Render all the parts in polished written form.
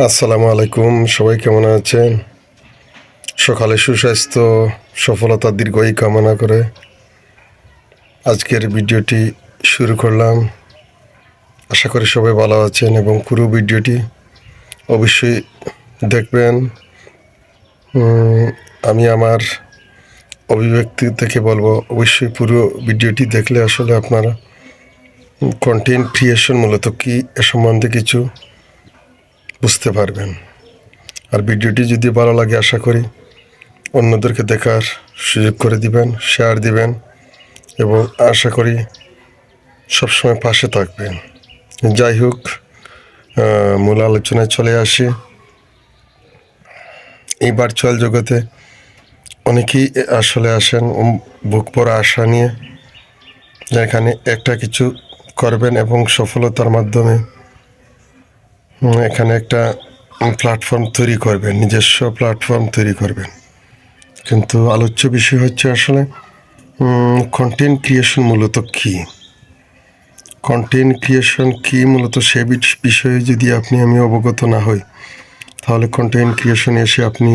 আসসালামু আলাইকুম, সবাই কেমন আছেন? সকালে সুস্বাস্থ্য সফলতা দীর্ঘই কামনা করে আজকের ভিডিওটি শুরু করলাম। আশা করি সবাই ভালো আছেন এবং পুরো ভিডিওটি অবশ্যই দেখবেন। আমি আমার অভিব্যক্তি থেকে বলবো, অবশ্যই পুরো ভিডিওটি দেখলে আসলে আপনারা কন্টেন্ট ক্রিয়েশন মূলত কী এ সম্বন্ধে কিছু বুঝতে পারবেন। আর ভিডিওটি যদি ভালো লাগে আশা করি অন্যদেরকে দেখার সুযোগ করে দিবেন, শেয়ার দিবেন এবং আশা করি সবসময় পাশে থাকবেন। যাই হোক, মূল আলোচনায় চলে আসি। এই ভার্চুয়াল জগতে অনেকেই আসলে আসেন বুক ভরা আশা নিয়ে, যেখানে একটা কিছু করবেন এবং সফলতার মাধ্যমে এখানে একটা প্ল্যাটফর্ম তৈরি করবেন, নিজস্ব প্ল্যাটফর্ম তৈরি করবেন। কিন্তু আলোচ্য বিষয় হচ্ছে আসলে কন্টেন্ট ক্রিয়েশন মূলত কী। কন্টেন্ট ক্রিয়েশন কী মূলত সে বিষয়ে যদি আমি অবগত না হই, তাহলে কন্টেন্ট ক্রিয়েশনে এসে আপনি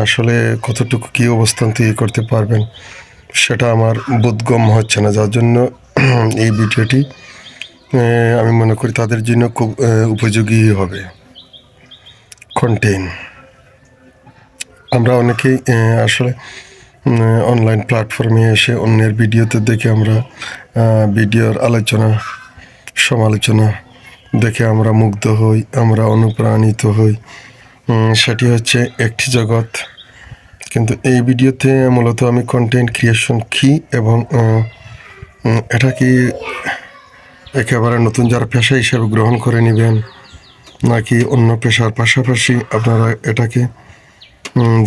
আসলে কতটুকু কী অবস্থান তৈরি করতে পারবেন সেটা আমার বোধগম্য হচ্ছে না। যার জন্য এই ভিডিওটি আমি মনে করি তাদের জন্য খুব উপযোগী হবে। কন্টেন্ট আমরা অনেকেই আসলে অনলাইন প্ল্যাটফর্মে এসে অন্যের ভিডিওতে দেখে আমরা ভিডিওর আলোচনা সমালোচনা দেখে আমরা মুগ্ধ হই, আমরা অনুপ্রাণিত হই। সেটি হচ্ছে একটি জগৎ। কিন্তু এই ভিডিওতে মূলত আমি কন্টেন্ট ক্রিয়েশন কী এবং এটা কি একেবারে নতুন যারা পেশা হিসেবে গ্রহণ করে নেবেন, নাকি অন্য পেশার পাশাপাশি আপনারা এটাকে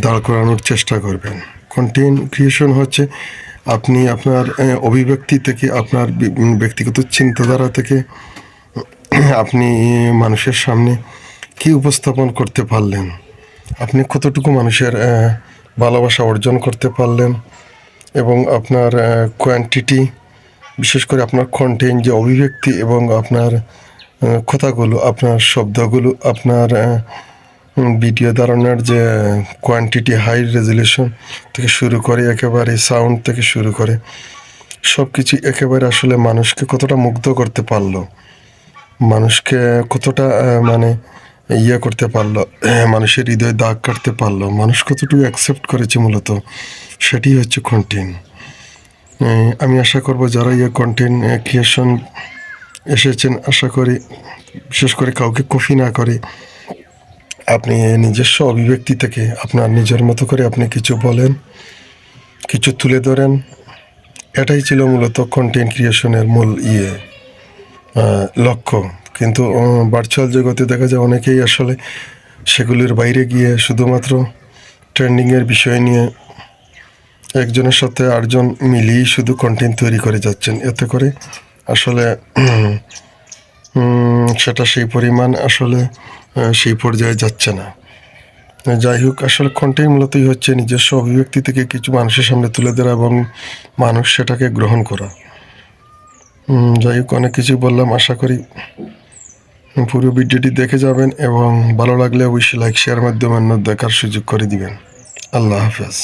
দাঁড় করানোর চেষ্টা করবেন। কন্টেন্ট ক্রিয়েশন হচ্ছে আপনি আপনার অভিব্যক্তি থেকে, আপনার ব্যক্তিগত চিন্তাধারা থেকে আপনি মানুষের সামনে কী উপস্থাপন করতে পারলেন, আপনি কতটুকু মানুষের ভালোবাসা অর্জন করতে পারলেন এবং আপনার কোয়ান্টিটি, বিশেষ করে আপনার কন্টেন্ট যে অভিব্যক্তি এবং আপনার কথাগুলো, আপনার শব্দগুলো, আপনার ভিডিও ধারণের যে কোয়ান্টিটি, হাই রেজুলেশন থেকে শুরু করে একেবারে সাউন্ড থেকে শুরু করে সব কিছু একেবারে আসলে মানুষকে কতটা মুগ্ধ করতে পারলো, মানুষকে কতটা করতে পারলো, মানুষের হৃদয়ে দাগ কাটতে পারলো, মানুষ কতটুকু অ্যাকসেপ্ট করেছে, মূলত সেটি হচ্ছে কন্টেন্ট। আমি আশা করব যারা কন্টেন্ট ক্রিয়েশন এসেছেন, আশা করি বিশেষ করে কাউকে কপি না করে আপনি নিজস্ব অভিব্যক্তি থেকে আপনার নিজের মতো করে আপনি কিছু বলেন, কিছু তুলে ধরেন। এটাই ছিল মূলত কন্টেন্ট ক্রিয়েশনের মূল লক্ষ্য। কিন্তু ভার্চুয়াল জগতে দেখা যায় অনেকেই আসলে সেগুলির বাইরে গিয়ে শুধুমাত্র ট্রেন্ডিংয়ের বিষয় নিয়ে একজনের সাথে আটজন মিলিয়েই শুধু কন্টেন্ট তৈরি করে যাচ্ছেন। এতে করে আসলে সেটা সেই পরিমাণ আসলে সেই পর্যায়ে যাচ্ছে না। যাই হোক, আসলে কন্টেন্ট মূলতই হচ্ছে নিজস্ব অভিব্যক্তি থেকে কিছু মানুষের সামনে তুলে ধরা এবং মানুষ সেটাকে গ্রহণ করা। যাই হোক, অনেক কিছু বললাম। আশা করি পুরো ভিডিওটি দেখে যাবেন এবং ভালো লাগলে অবশ্যই লাইক শেয়ার মাধ্যমে অন্য দেখার সুযোগ করে দিবেন। আল্লাহ হাফেজ।